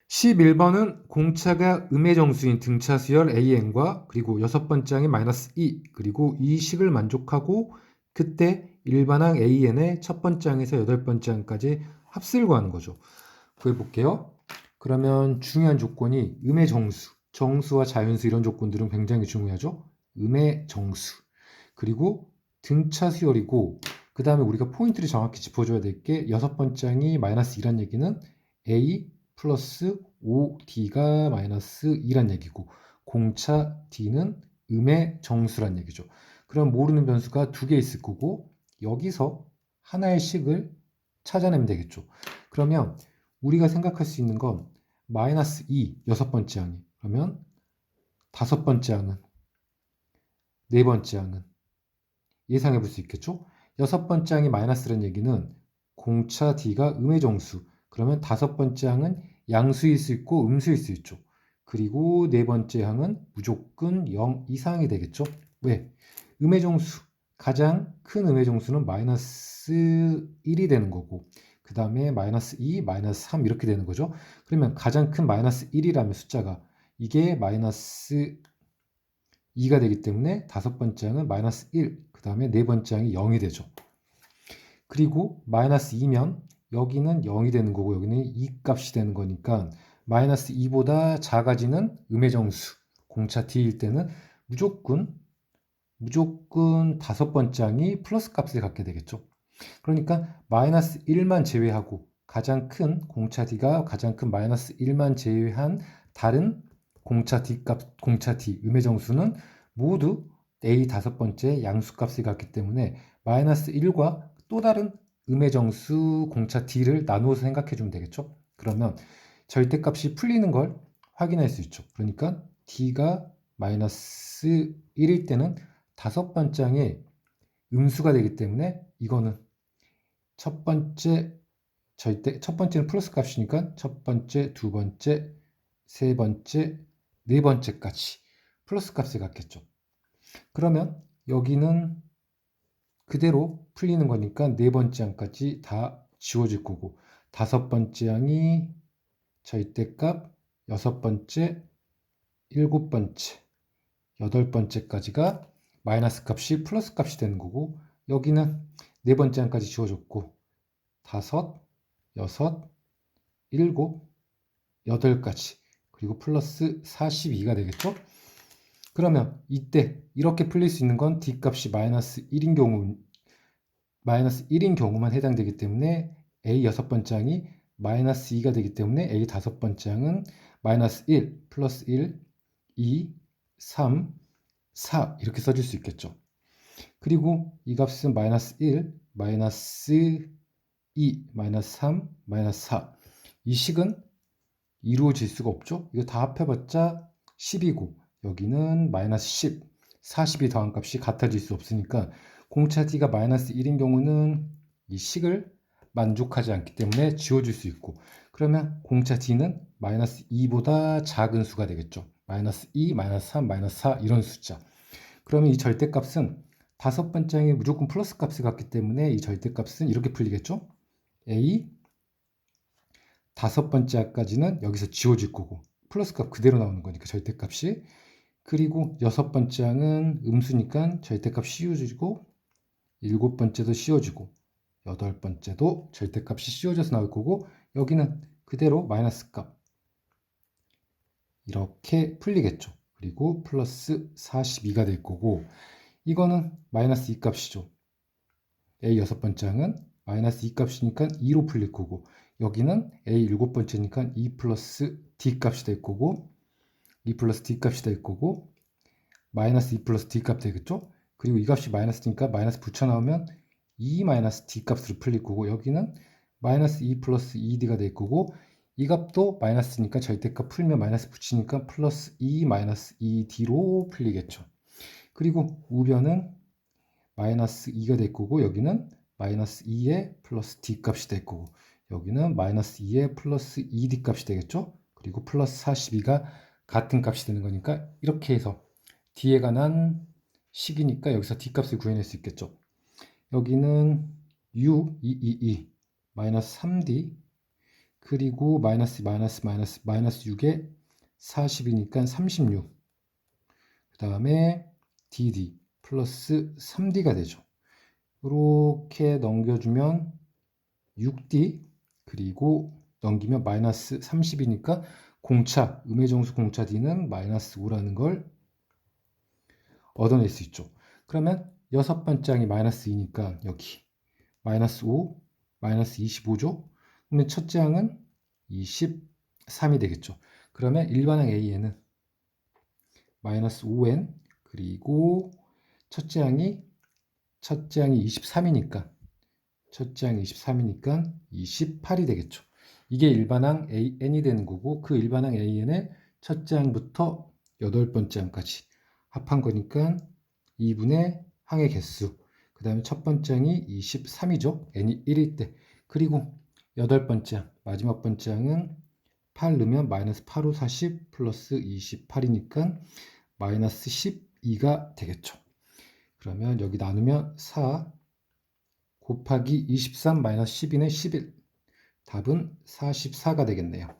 11번은 공차가 음의 정수인 등차 수열 AN과 그리고 여섯 번째 항이 마이너스 2 그리고 이 식을 만족하고 그때 일반항 AN의 첫 번째 항에서 여덟 번째 항까지 합수를 구하는 거죠. 구해볼게요. 그러면 중요한 조건이 음의 정수, 정수와 자연수 이런 조건들은 굉장히 중요하죠. 음의 정수 그리고 등차 수열이고 그 다음에 우리가 포인트를 정확히 짚어줘야 될 게 여섯 번째 항이 마이너스 2란 얘기는 A 플러스 5D가 마이너스 2란 얘기고 공차 D는 음의 정수란 얘기죠. 그럼 모르는 변수가 두 개 있을 거고 여기서 하나의 식을 찾아내면 되겠죠. 그러면 우리가 생각할 수 있는 건 마이너스 2, 여섯 번째 항이 그러면 다섯 번째 항은 네 번째 항은 예상해 볼 수 있겠죠? 여섯 번째 항이 마이너스라는 얘기는 공차 D가 음의 정수 그러면 다섯 번째 항은 양수일 수 있고 음수일 수 있죠. 그리고 네 번째 항은 무조건 0 이상이 되겠죠. 왜? 음의 정수 가장 큰 음의 정수는 마이너스 1이 되는 거고 그 다음에 마이너스 2, 마이너스 3 이렇게 되는 거죠. 그러면 가장 큰 마이너스 1이라면 숫자가 이게 마이너스 2가 되기 때문에 다섯 번째 항은 마이너스 1, 그 다음에 네 번째 항이 0이 되죠. 그리고 마이너스 2면 여기는 0이 되는 거고 여기는 2 값이 되는 거니까 마이너스 2보다 작아지는 음의 정수 공차 D일 때는 무조건 다섯 번째 항이 플러스 값을 갖게 되겠죠. 그러니까 마이너스 1만 제외하고 가장 큰 공차 D가 가장 큰 마이너스 1만 제외한 다른 공차 D 값, 공차 D 음의 정수는 모두 A 다섯 번째 양수값을 갖기 때문에 마이너스 1과 또 다른 음의 정수 공차 D를 나누어서 생각해 주면 되겠죠. 그러면 절대값이 풀리는 걸 확인할 수 있죠. 그러니까 D가 마이너스 1일 때는 다섯 번째 항의 음수가 되기 때문에 이거는 첫 번째는 플러스 값이니까 첫 번째, 두 번째, 세 번째, 네 번째까지 플러스 값을 갖겠죠. 그러면 여기는 그대로 풀리는 거니까 네 번째 항까지 다 지워질 거고 다섯 번째 항이 절대값, 여섯 번째, 일곱 번째, 여덟 번째까지가 마이너스 값이 플러스 값이 되는 거고 여기는 네 번째 항까지 지워졌고 다섯, 여섯, 일곱, 여덟까지 그리고 플러스 42가 되겠죠? 그러면 이때 이렇게 풀릴 수 있는 건 D값이 마이너스 1인 경우만 해당되기 때문에 A 여섯 번째 항이 마이너스 2가 되기 때문에 A 다섯 번째 항은 마이너스 1, 플러스 1, 2, 3, 4 이렇게 써줄 수 있겠죠. 그리고 이 값은 마이너스 1, 마이너스 2, 마이너스 3, 마이너스 4 이 식은 이루어질 수가 없죠. 이거 다 합해봤자 10이고 여기는 마이너스 10, 40이 더한 값이 같아질 수 없으니까 공차 D가 마이너스 1인 경우는 이 식을 만족하지 않기 때문에 지워줄 수 있고 그러면 공차 D는 마이너스 2보다 작은 수가 되겠죠. 마이너스 2, 마이너스 3, 마이너스 4 이런 숫자. 그러면 이 절대값은 다섯 번째 항에 무조건 플러스 값을 갖기 때문에 이 절대값은 이렇게 풀리겠죠. A 다섯 번째 항까지는 여기서 지워질 거고 플러스 값 그대로 나오는 거니까 절대값이 그리고 여섯 번째 항은 음수니까 절대값 씌워지고 일곱 번째도 씌워지고 여덟 번째도 절대값이 씌워져서 나올 거고 여기는 그대로 마이너스 값 이렇게 풀리겠죠. 그리고 플러스 42가 될 거고 이거는 마이너스 2 값이죠. A 여섯 번째 항은 마이너스 2 값이니까 2로 풀릴 거고 여기는 A 일곱 번째니까 2 플러스 D 값이 될 거고 2 플러스 D 값이 될 거고 마이너스 2 플러스 D 값 되겠죠? 그리고 이 값이 마이너스니까 마이너스 붙여 나오면 2 마이너스 D 값으로 풀릴 거고 여기는 마이너스 2 플러스 2D가 될 거고 이 값도 마이너스니까 절대값 풀면 마이너스 붙이니까 플러스 2 마이너스 2D로 풀리겠죠. 그리고 우변은 마이너스 2가 될 거고 여기는 마이너스 2의 플러스 D 값이 될 거고 여기는 마이너스 2의 플러스 2D 값이 되겠죠. 그리고 플러스 42가 같은 값이 되는 거니까 이렇게 해서 D에 관한 식이니까 여기서 D 값을 구해낼 수 있겠죠. 여기는 U, 2, 2, 2 마이너스 3D 그리고 마이너스 6에 40이니까 36. 그 다음에 dd 플러스 3d가 되죠. 이렇게 넘겨주면 6d, 그리고 넘기면 마이너스 30이니까 공차, 음의 정수 공차 d는 마이너스 5라는 걸 얻어낼 수 있죠. 그러면 여섯 번째 항이 마이너스 2니까 여기 마이너스 5, 마이너스 25죠. 그러면 첫째 항은 23이 되겠죠. 그러면 일반항 A에는 마이너스 5n, 그리고 첫째 항이 23이니까 첫째 항이 23이니까 28이 되겠죠. 이게 일반항 AN이 되는 거고, 그 일반항 AN의 첫째 항부터 여덟 번째 항까지 합한 거니까 2분의 항의 개수, 그 다음에 첫 번째 항이 23이죠. n이 1일 때. 그리고 여덟 번째 항, 마지막 번째 항은 8 넣으면 마이너스 8, 5, 40 플러스 28이니까 마이너스 12가 되겠죠. 그러면 여기 나누면 4 곱하기 23 마이너스 12는 11. 답은 44가 되겠네요.